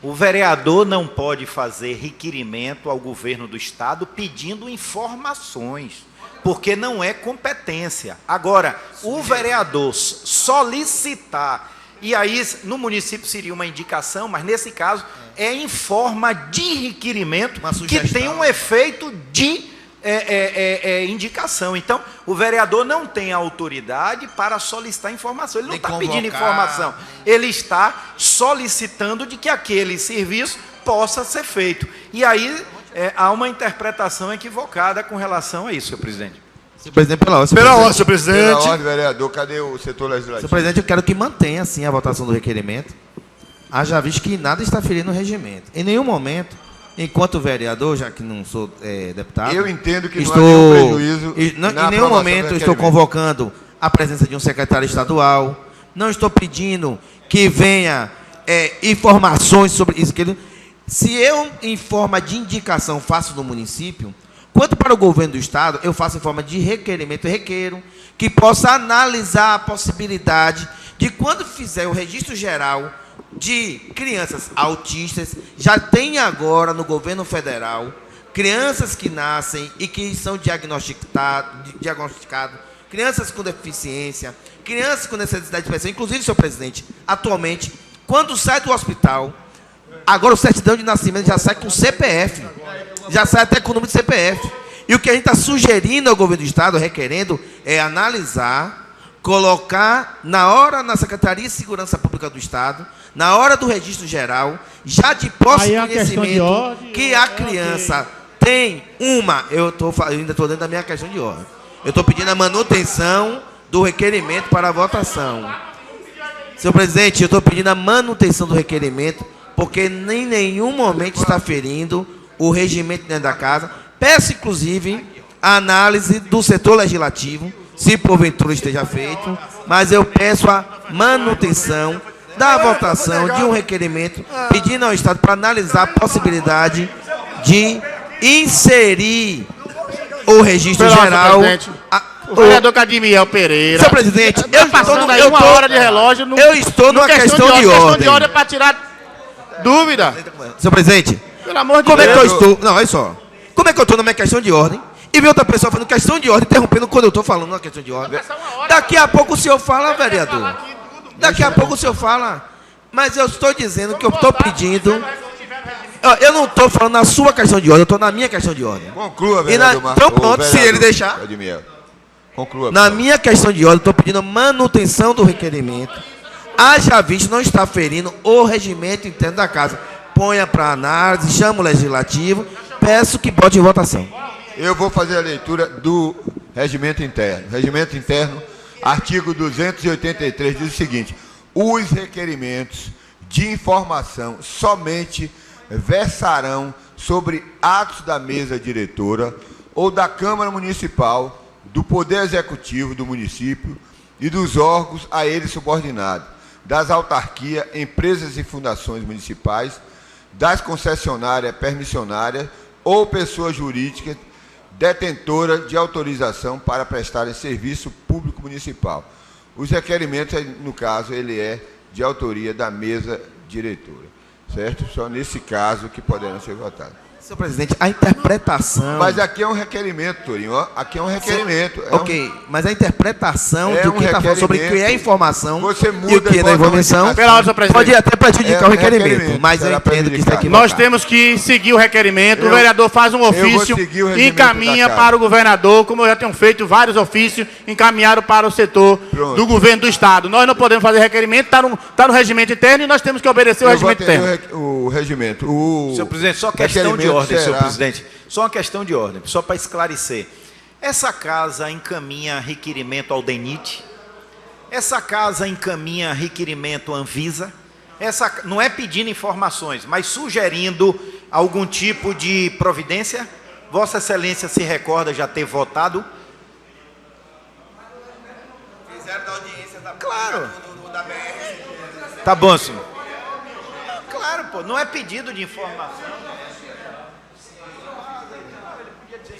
S4: O vereador não pode fazer requerimento ao governo do Estado pedindo informações, porque não é competência. Agora, o vereador solicitar, e aí no município seria uma indicação, mas nesse caso é em forma de requerimento que tem um efeito de indicação. Então, o vereador não tem autoridade para solicitar informação. Ele não está pedindo informação. Ele está solicitando de que aquele serviço possa ser feito. E aí há uma interpretação equivocada com relação a isso, senhor presidente.
S3: Senhor presidente, pela ordem,
S2: Pela
S6: senhor presidente.
S2: ordem, vereador, cadê o setor legislativo?
S3: Senhor presidente, eu quero que mantenha, assim, a votação do requerimento. Haja visto que nada está ferindo o regimento. Em nenhum momento, enquanto vereador, já que não sou deputado...
S2: Eu entendo que não há nenhum prejuízo
S3: em nenhum momento eu estou convocando a presença de um secretário estadual, não estou pedindo que venha informações sobre isso. Se eu, em forma de indicação, faço no município, quanto para o governo do Estado, eu faço em forma de requerimento, requeiro que possa analisar a possibilidade de, quando fizer o registro geral de crianças autistas, já tem agora no governo federal crianças que nascem e que são diagnosticadas, crianças com deficiência, crianças com necessidade especial. Inclusive, senhor presidente, atualmente, quando sai do hospital, agora o certidão de nascimento já sai com CPF, já sai até com o número de CPF. E o que a gente está sugerindo ao governo do Estado, requerendo, é analisar, colocar na Secretaria de Segurança Pública do Estado, na hora do registro geral, já de posse de conhecimento que a criança tem uma... Eu ainda estou dentro da minha questão de ordem. Eu estou pedindo a manutenção do requerimento para a votação. Senhor presidente, eu estou pedindo a manutenção do requerimento, porque em nenhum momento está ferindo o regimento dentro da casa. Peço, inclusive, a análise do setor legislativo, se porventura esteja feito, mas eu peço a manutenção da votação de um requerimento pedindo ao Estado para analisar a possibilidade de inserir o registro geral.
S1: O vereador Cadimiel Pereira.
S3: Senhor presidente,
S1: eu estou uma hora de relógio.
S3: Eu estou numa questão de ordem.
S1: Questão de ordem para tirar dúvida.
S3: Senhor presidente,
S1: pelo amor de
S3: como
S1: Deus.
S3: É que eu estou? Não, olha só. Como é que eu estou na minha questão de ordem e vem outra pessoa falando questão de ordem, interrompendo quando eu estou falando na questão de ordem? Daqui a pouco o senhor fala, vereador. Daqui a pouco o senhor fala. Mas eu estou dizendo que eu estou pedindo... Eu não estou falando na sua questão de ordem, eu estou na minha questão de ordem.
S2: Conclua, vereador Marcos.
S3: Então pronto, se ele deixar...
S2: Conclua.
S3: Na minha questão de ordem, estou pedindo manutenção do requerimento. Haja visto, não está ferindo o regimento interno da casa. Ponha para análise, chama o legislativo, peço que bote em votação.
S2: Eu vou fazer a leitura do regimento interno. Regimento interno, artigo 283, diz o seguinte: os requerimentos de informação somente versarão sobre atos da mesa diretora ou da Câmara Municipal, do Poder Executivo do município e dos órgãos a ele subordinados, das autarquias, empresas e fundações municipais, das concessionárias permissionárias ou pessoas jurídicas detentoras de autorização para prestarem serviço público municipal. Os requerimentos, no caso, ele é de autoria da mesa diretora, certo? Só nesse caso que poderão ser votados.
S3: Senhor presidente, a interpretação...
S2: Mas aqui é um requerimento, Torinho, ó. Aqui é um requerimento.
S3: Mas a interpretação do que está falando sobre o que é informação
S2: você muda
S3: e o que é da informação pode até prejudicar o requerimento, mas eu entendo que está equivocado.
S1: Nós temos que seguir o requerimento, o vereador faz um ofício, encaminha para o governador, como eu já tenho feito vários ofícios, encaminharam para o setor do governo do Estado. Nós não podemos fazer requerimento, está no regimento interno e nós temos que obedecer o regimento interno.
S2: O regimento.
S4: Senhor presidente, só questão de ordem, senhor presidente. Só uma questão de ordem, só para esclarecer. Essa casa encaminha requerimento ao DENIT? Essa casa encaminha requerimento à Anvisa? Não é pedindo informações, mas sugerindo algum tipo de providência? Vossa Excelência se recorda já ter votado?
S3: Fizeram da audiência da...
S4: Claro.
S3: Da BR.
S4: Tá bom, senhor. Claro, pô, não é pedido de informação.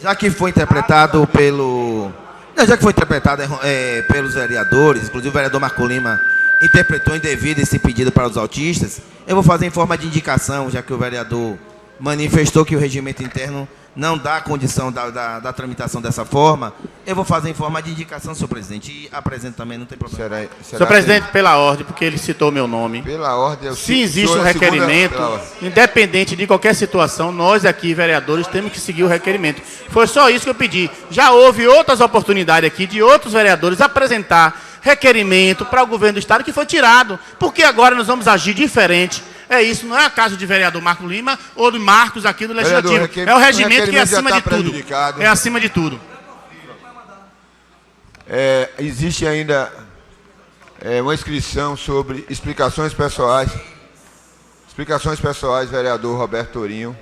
S3: Já que foi interpretado pelos vereadores, inclusive o vereador Marco Lima interpretou indevido esse pedido para os autistas, eu vou fazer em forma de indicação, já que o vereador manifestou que o regimento interno não dá condição da tramitação dessa forma, eu vou fazer em forma de indicação, senhor presidente, e apresento também, não tem problema.
S1: Senhor presidente, pela ordem, porque ele citou meu nome.
S2: Pela ordem,
S1: se existe um requerimento, independente de qualquer situação, nós aqui, vereadores, temos que seguir o requerimento. Foi só isso que eu pedi. Já houve outras oportunidades aqui de outros vereadores apresentar requerimento para o governo do Estado que foi tirado. Porque agora nós vamos agir diferente. É isso, não é a caso de vereador Marco Lima ou de Marcos aqui do Legislativo. É o regimento que é acima de tudo. É acima de tudo.
S2: Existe ainda uma inscrição sobre explicações pessoais. Explicações pessoais, vereador Roberto Torinho.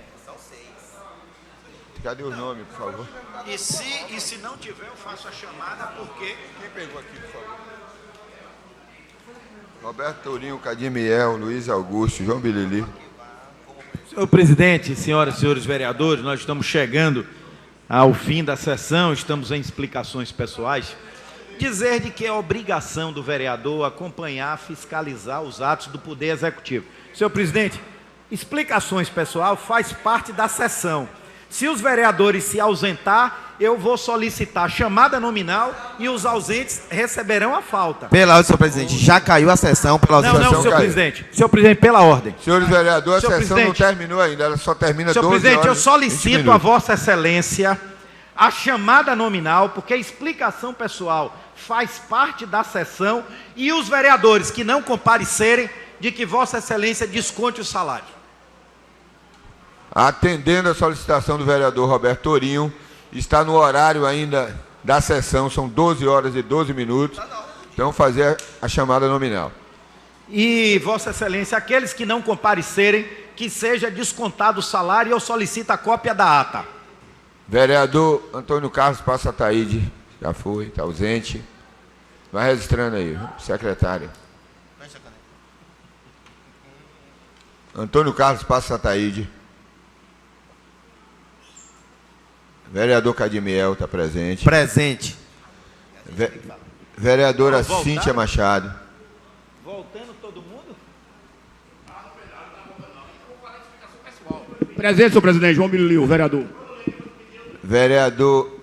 S2: Cadê os nomes, por favor?
S4: E se não tiver, eu faço a chamada, porque...
S2: Quem pegou aqui, por favor? Roberto Tourinho, Cadimiel, Luiz Augusto, João Bilili.
S4: Senhor presidente, senhoras e senhores vereadores, nós estamos chegando ao fim da sessão, estamos em explicações pessoais. Dizer de que é obrigação do vereador acompanhar, fiscalizar os atos do Poder Executivo. Senhor presidente, explicações pessoal faz parte da sessão. Se os vereadores se ausentar, eu vou solicitar chamada nominal e os ausentes receberão a falta.
S3: Pela ordem, senhor presidente, já caiu a sessão pela
S4: ordem. Não, senhor presidente. Senhor presidente, pela ordem.
S2: Senhores vereadores, a sessão não terminou ainda, ela só termina 12 horas.
S4: Senhor presidente, eu solicito a Vossa Excelência a chamada nominal, porque a explicação pessoal faz parte da sessão, e os vereadores que não comparecerem, de que Vossa Excelência desconte o salário.
S2: Atendendo a solicitação do vereador Roberto Tourinho, está no horário ainda da sessão, são 12 horas e 12 minutos. Então, fazer a chamada nominal.
S4: E, Vossa Excelência, aqueles que não comparecerem, que seja descontado o salário, e eu solicito a cópia da ata.
S2: Vereador Antônio Carlos Passa Ataíde, já foi, está ausente. Vai registrando aí, secretário. Antônio Carlos Passa Ataíde. Vereador Cadimiel está presente.
S3: Presente.
S2: Vereadora Cíntia Machado.
S4: Voltando todo mundo?
S8: Presente, senhor presidente. João Bilili, vereador.
S2: Vereador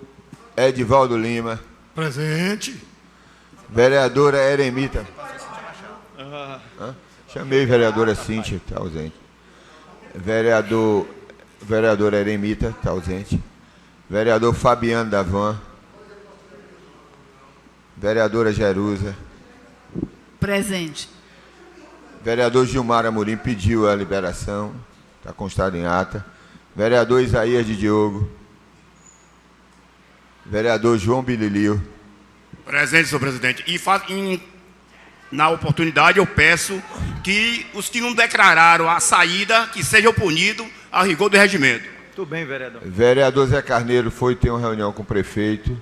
S2: Edivaldo Lima.
S6: Presente.
S2: Vereadora Eremita. Chamei vereadora Cíntia, está ausente. Vereadora Eremita, está ausente. Vereador Fabiano Davan. Vereadora Jerusa.
S9: Presente.
S2: Vereador Gilmar Amorim pediu a liberação. Está constado em ata. Vereador Isaías de Diogo. Vereador João Bililio.
S8: Presente, senhor presidente. Na oportunidade, eu peço que os que não declararam a saída, que sejam punidos a rigor do regimento.
S4: Tudo bem, vereador.
S2: Vereador Zé Carneiro foi ter uma reunião com o prefeito.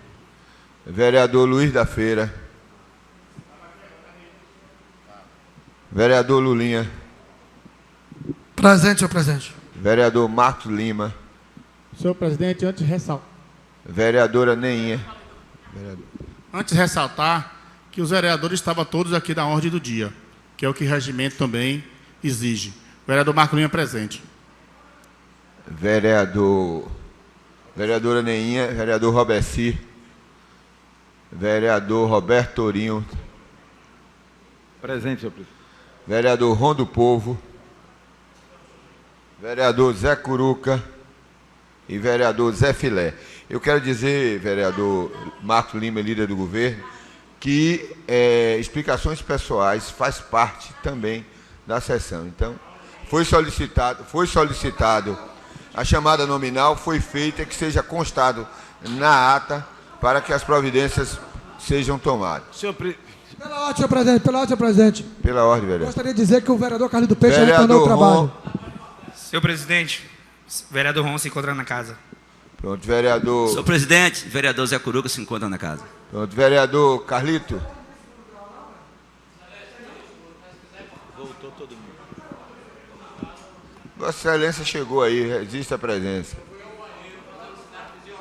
S2: Vereador Luiz da Feira. Vereador Lulinha.
S5: Presente, senhor presidente.
S2: Vereador Marcos Lima.
S10: Senhor presidente, antes de ressaltar.
S2: Vereadora Neinha.
S1: Antes de ressaltar que os vereadores estavam todos aqui da ordem do dia, que é o que o regimento também exige. Vereador Marco Lima presente.
S2: Vereadora Neinha, vereador Robeci, vereador Roberto Tourinho.
S4: Presente, senhor presidente.
S2: Vereador Ron do Povo, vereador Zé Curuca e vereador Zé Filé. Eu quero dizer, vereador Marcos Lima, líder do governo, que explicações pessoais faz parte também da sessão. Então, foi solicitado a chamada nominal, foi feita, que seja constado na ata para que as providências sejam tomadas.
S5: Pela ordem, senhor presidente, pela ordem, senhor presidente.
S2: Pela ordem, vereador.
S5: Gostaria de dizer que o vereador Carlito Peixe retornou ao trabalho.
S11: Senhor presidente, vereador Ron se encontra na casa.
S2: Pronto, vereador...
S12: Senhor presidente, vereador Zé Curuca se encontra na casa.
S2: Pronto, vereador Carlito.
S4: Voltou todo mundo.
S2: Vossa Excelência chegou aí, resiste a presença.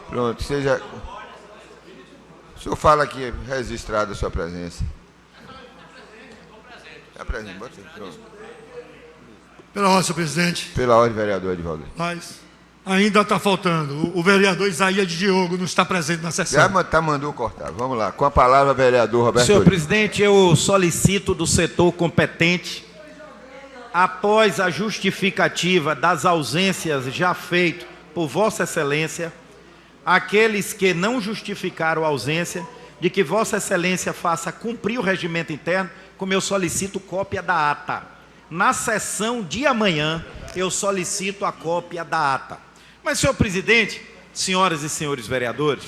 S2: Pronto, seja... O senhor fala aqui, registrada a sua presença. Apresente, bota aí, pronto.
S6: Pela ordem, senhor presidente.
S2: Pela ordem, vereador Edivaldo.
S6: Mas ainda está faltando. O vereador Isaías de Diogo não está presente na sessão.
S2: Já mandou cortar. Vamos lá. Com a palavra, vereador Roberto.
S4: Senhor presidente, eu solicito do setor competente, após a justificativa das ausências já feitas por Vossa Excelência, aqueles que não justificaram a ausência, de que Vossa Excelência faça cumprir o regimento interno, como eu solicito cópia da ata. Na sessão de amanhã, eu solicito a cópia da ata. Mas, senhor presidente, senhoras e senhores vereadores,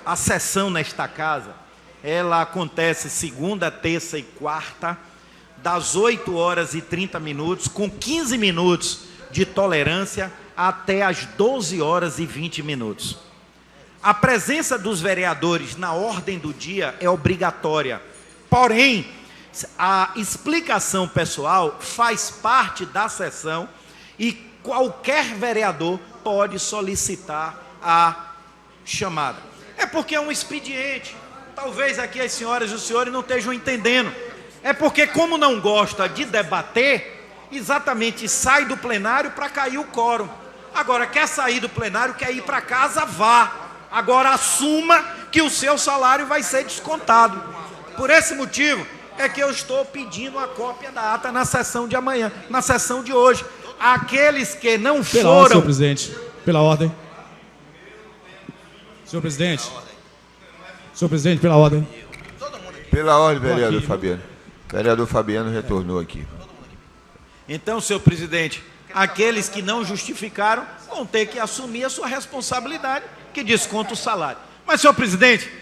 S4: a sessão nesta casa, ela acontece segunda, terça e quarta, das 8h30, com 15 minutos de tolerância, até as 12h20. A presença dos vereadores na ordem do dia é obrigatória. Porém, a explicação pessoal faz parte da sessão e qualquer vereador pode solicitar a chamada. É porque é um expediente. Talvez aqui as senhoras e os senhores não estejam entendendo. É porque, como não gosta de debater, exatamente sai do plenário para cair o quórum. Agora, quer sair do plenário, quer ir para casa, vá. Agora, assuma que o seu salário vai ser descontado. Por esse motivo, é que eu estou pedindo a cópia da ata na sessão de amanhã, na sessão de hoje. Aqueles que não
S10: Pela
S4: foram...
S10: ordem, senhor presidente. Pela ordem. Senhor presidente. Senhor presidente, pela ordem.
S2: Pela ordem, vereador Fabiano. Vereador Fabiano retornou aqui.
S4: Então, senhor presidente, aqueles que não justificaram vão ter que assumir a sua responsabilidade, que desconta o salário. Mas, senhor presidente,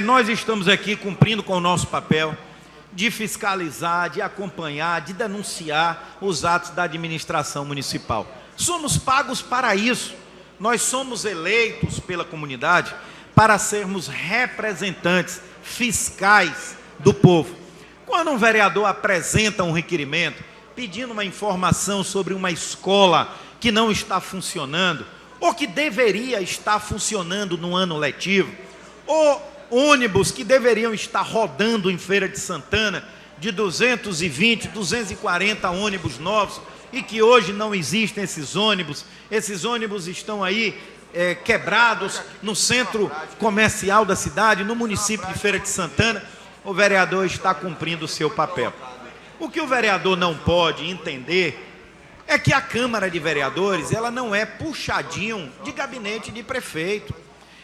S4: nós estamos aqui cumprindo com o nosso papel de fiscalizar, de acompanhar, de denunciar os atos da administração municipal. Somos pagos para isso. Nós somos eleitos pela comunidade para sermos representantes fiscais do povo. Quando um vereador apresenta um requerimento pedindo uma informação sobre uma escola que não está funcionando, ou que deveria estar funcionando no ano letivo, ou ônibus que deveriam estar rodando em Feira de Santana, de 220, 240 ônibus novos, e que hoje não existem esses ônibus estão aí quebrados no centro comercial da cidade, no município de Feira de Santana, o vereador está cumprindo o seu papel. O que o vereador não pode entender é que a Câmara de Vereadores, ela não é puxadinho de gabinete de prefeito.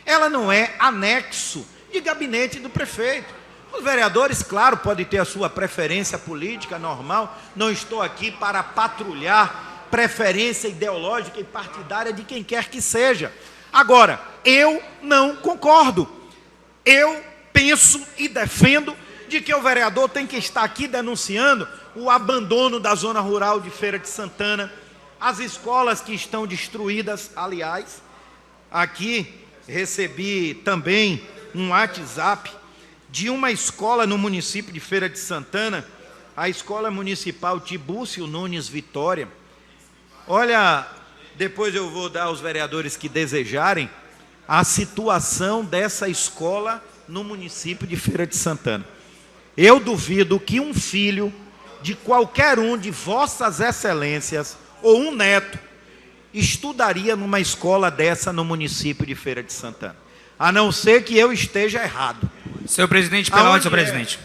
S4: Ela não é anexo de gabinete do prefeito. Os vereadores, claro, podem ter a sua preferência política normal. Não estou aqui para patrulhar preferência ideológica e partidária de quem quer que seja. Agora, eu não concordo. Eu penso e defendo de que o vereador tem que estar aqui denunciando o abandono da zona rural de Feira de Santana, as escolas que estão destruídas. Aliás, aqui recebi também um WhatsApp de uma escola no município de Feira de Santana, a Escola Municipal Tibúcio Nunes Vitória. Olha, depois eu vou dar aos vereadores que desejarem a situação dessa escola no município de Feira de Santana. Eu duvido que um filho de qualquer um de vossas excelências ou um neto estudaria numa escola dessa no município de Feira de Santana, a não ser que eu esteja errado.
S11: Senhor presidente, pela ordem, senhor presidente.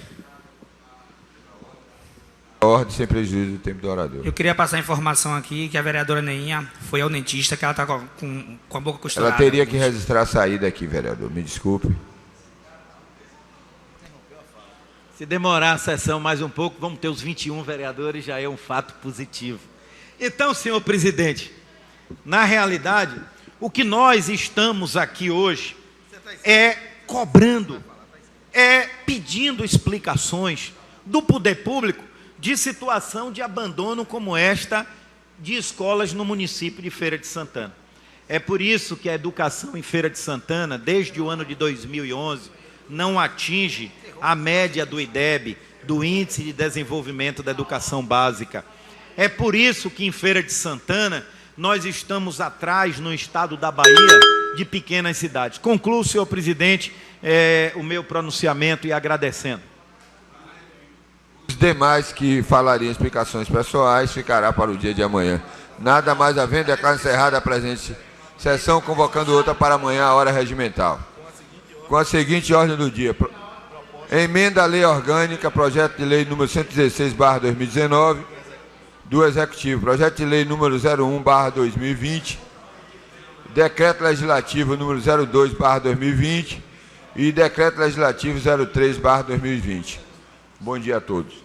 S2: Ordem sem prejuízo do tempo do orador.
S11: Eu queria passar a informação aqui que a vereadora Neinha foi ao dentista, que ela está com a boca costurada.
S2: Ela teria que registrar a saída aqui, vereador. Me desculpe.
S4: Se demorar a sessão mais um pouco, vamos ter os 21 vereadores, já é um fato positivo. Então, senhor presidente, na realidade, o que nós estamos aqui hoje é cobrando, é pedindo explicações do poder público de situação de abandono como esta de escolas no município de Feira de Santana. É por isso que a educação em Feira de Santana, desde o ano de 2011, não atinge a média do IDEB, do Índice de Desenvolvimento da Educação Básica. É por isso que em Feira de Santana nós estamos atrás, no estado da Bahia, de pequenas cidades. Concluo, senhor presidente, o meu pronunciamento e agradecendo.
S2: demais que falariam explicações pessoais ficará para o dia de amanhã. Nada mais havendo, declaro encerrada a presente sessão, convocando outra para amanhã, a hora regimental. Com a seguinte ordem do dia. Emenda à Lei Orgânica, projeto de lei número 116/2019, do Executivo. Projeto de lei número 01/2020. Decreto Legislativo número 02/2020 e Decreto Legislativo 03/2020. Bom dia a todos.